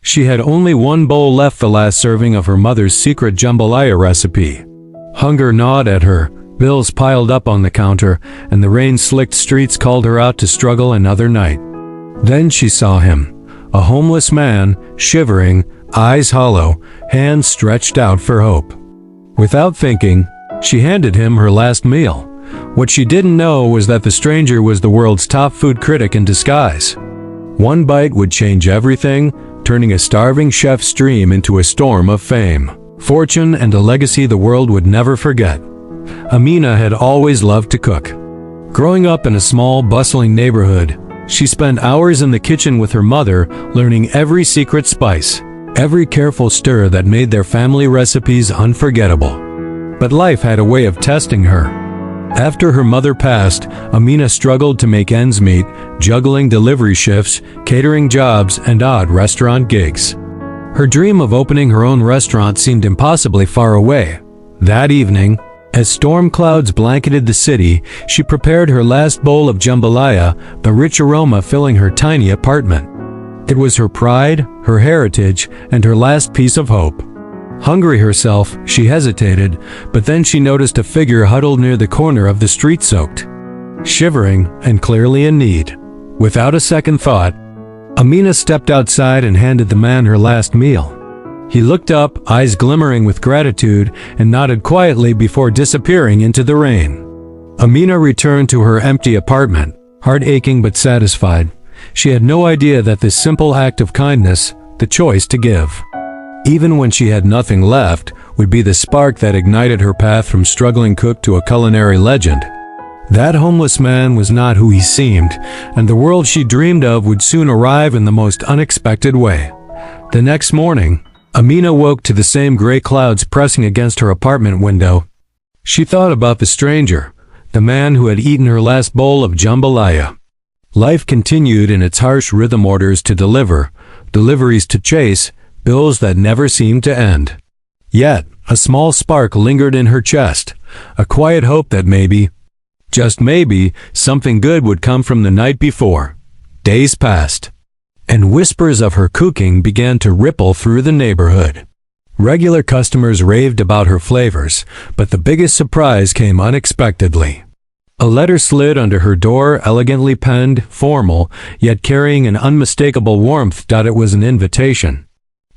She had only one bowl left, the last serving of her mother's secret jambalaya recipe. Hunger gnawed at her, bills piled up on the counter, and the rain-slicked streets called her out to struggle another night. Then she saw him, a homeless man, shivering, eyes hollow, hands stretched out for hope. Without thinking, she handed him her last meal. What she didn't know was that the stranger was the world's top food critic in disguise. One bite would change everything, turning a starving chef's dream into a storm of fame, fortune, and a legacy the world would never forget. Amina had always loved to cook. Growing up in a small, bustling neighborhood, she spent hours in the kitchen with her mother, learning every secret spice, every careful stir that made their family recipes unforgettable. But life had a way of testing her. After her mother passed, Amina struggled to make ends meet, juggling delivery shifts, catering jobs, and odd restaurant gigs. Her dream of opening her own restaurant seemed impossibly far away. That evening, as storm clouds blanketed the city, she prepared her last bowl of jambalaya, the rich aroma filling her tiny apartment. It was her pride, her heritage, and her last piece of hope. Hungry herself, she hesitated, but then she noticed a figure huddled near the corner of the street, soaked, shivering, and clearly in need. Without a second thought, Amina stepped outside and handed the man her last meal. He looked up, eyes glimmering with gratitude, and nodded quietly before disappearing into the rain. Amina returned to her empty apartment, heart aching but satisfied. She had no idea that this simple act of kindness, the choice to give, even when she had nothing left, would be the spark that ignited her path from struggling cook to a culinary legend. That homeless man was not who he seemed, and the world she dreamed of would soon arrive in the most unexpected way. The next morning, Amina woke to the same gray clouds pressing against her apartment window. She thought about the stranger, the man who had eaten her last bowl of jambalaya. Life continued in its harsh rhythm, orders to deliver, deliveries to chase, bills that never seemed to end. Yet, a small spark lingered in her chest, a quiet hope that maybe, just maybe, something good would come from the night before. Days passed, and whispers of her cooking began to ripple through the neighborhood. Regular customers raved about her flavors, but the biggest surprise came unexpectedly. A letter slid under her door, elegantly penned, formal, yet carrying an unmistakable warmth. It was an invitation.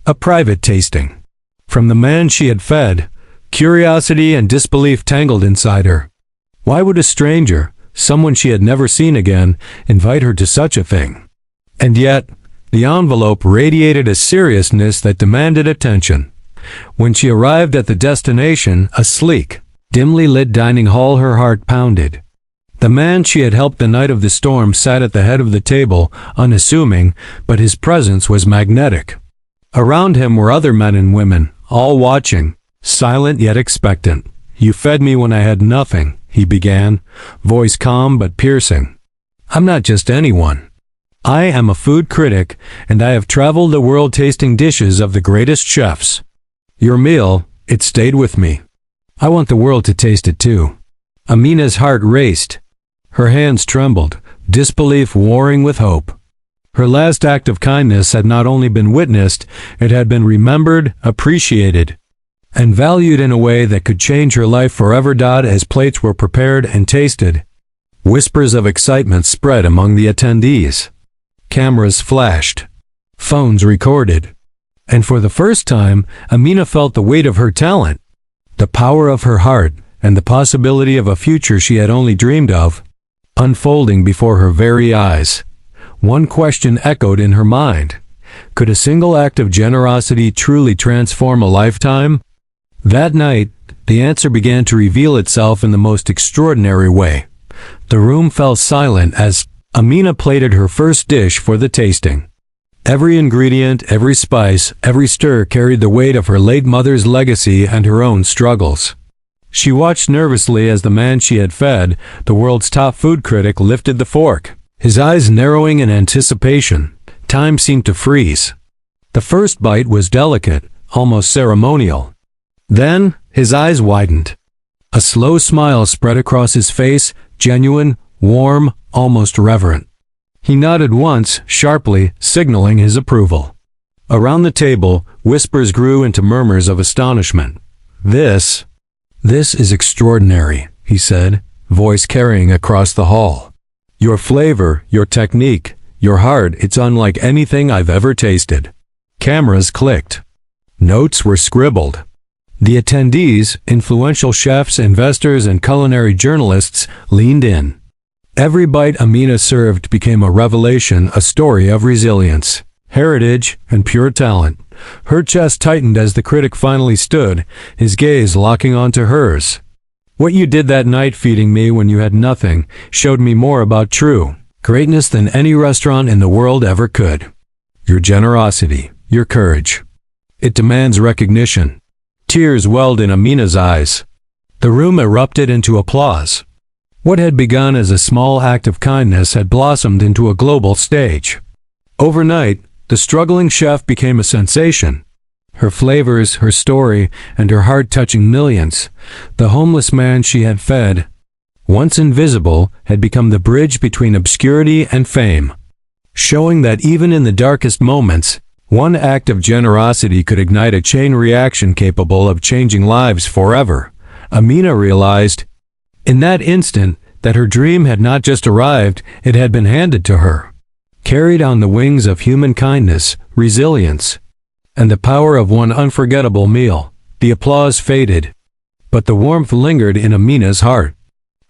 A private tasting. From the man she had fed. Curiosity and disbelief tangled inside her. Why would a stranger, someone she had never seen again, invite her to such a thing? And yet, the envelope radiated a seriousness that demanded attention. When she arrived at the destination, a sleek, dimly lit dining hall, her heart pounded. The man she had helped the night of the storm sat at the head of the table, unassuming, but his presence was magnetic. Around him were other men and women, all watching, silent yet expectant. "You fed me when I had nothing," he began, voice calm but piercing. "I'm not just anyone. I am a food critic, and I have traveled the world tasting dishes of the greatest chefs. Your meal, it stayed with me. I want the world to taste it too." Amina's heart raced. Her hands trembled, disbelief warring with hope. Her last act of kindness had not only been witnessed, it had been remembered, appreciated, and valued in a way that could change her life forever. As plates were prepared and tasted, whispers of excitement spread among the attendees. Cameras flashed. Phones recorded. And for the first time, Amina felt the weight of her talent, the power of her heart, and the possibility of a future she had only dreamed of, unfolding before her very eyes. One question echoed in her mind. Could a single act of generosity truly transform a lifetime? That night, the answer began to reveal itself in the most extraordinary way. The room fell silent as Amina plated her first dish for the tasting. Every ingredient, every spice, every stir carried the weight of her late mother's legacy and her own struggles. She watched nervously as the man she had fed, the world's top food critic, lifted the fork. His eyes narrowing in anticipation. Time seemed to freeze. The first bite was delicate, almost ceremonial. Then, his eyes widened. A slow smile spread across his face, genuine, warm, almost reverent. He nodded once, sharply, signaling his approval. Around the table, whispers grew into murmurs of astonishment. This is extraordinary, he said, voice carrying across the hall. Your flavor, your technique, your heart, it's unlike anything I've ever tasted. Cameras clicked. Notes were scribbled. The attendees, influential chefs, investors, and culinary journalists, leaned in. Every bite Amina served became a revelation, a story of resilience, heritage, and pure talent. Her chest tightened as the critic finally stood, his gaze locking onto hers. What you did that night feeding me when you had nothing showed me more about true greatness than any restaurant in the world ever could. Your generosity, your courage. It demands recognition. Tears welled in Amina's eyes. The room erupted into applause. What had begun as a small act of kindness had blossomed into a global stage. Overnight, the struggling chef became a sensation. Her flavors, her story, and her heart touching millions. The homeless man she had fed, once invisible, had become the bridge between obscurity and fame, showing that even in the darkest moments, one act of generosity could ignite a chain reaction capable of changing lives forever. Amina realized, in that instant, that her dream had not just arrived, it had been handed to her. Carried on the wings of human kindness, resilience, and the power of one unforgettable meal. The applause faded, but the warmth lingered in Amina's heart.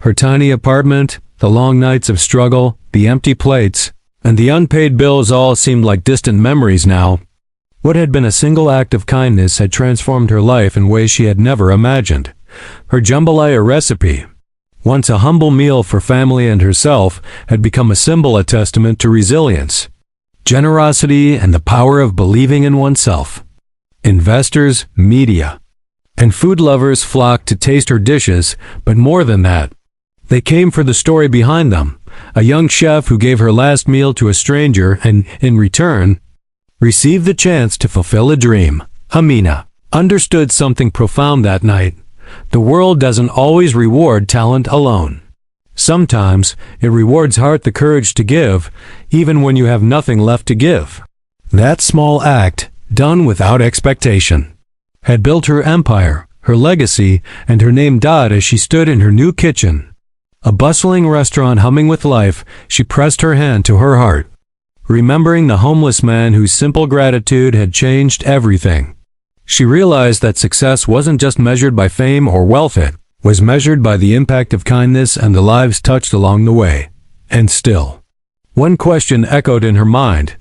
Her tiny apartment, the long nights of struggle, the empty plates, and the unpaid bills all seemed like distant memories now. What had been a single act of kindness had transformed her life in ways she had never imagined. Her jambalaya recipe, once a humble meal for family and herself, had become a symbol, a testament to resilience, generosity, and the power of believing in oneself. Investors, media, and food lovers flocked to taste her dishes, but more than that, they came for the story behind them. A young chef who gave her last meal to a stranger and, in return, received the chance to fulfill a dream. Amina understood something profound that night. The world doesn't always reward talent alone. Sometimes it rewards heart, the courage to give, even when you have nothing left to give. That small act, done without expectation, had built her empire, her legacy, and her name died as she stood in her new kitchen. A bustling restaurant humming with life, she pressed her hand to her heart, remembering the homeless man whose simple gratitude had changed everything. She realized that success wasn't just measured by fame or wealth, it was measured by the impact of kindness and the lives touched along the way. And still, one question echoed in her mind: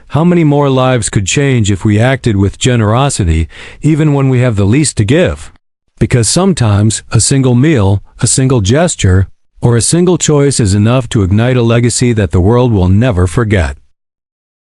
how many more lives could change if we acted with generosity, even when we have the least to give? Because sometimes a single meal, a single gesture, or a single choice is enough to ignite a legacy that the world will never forget.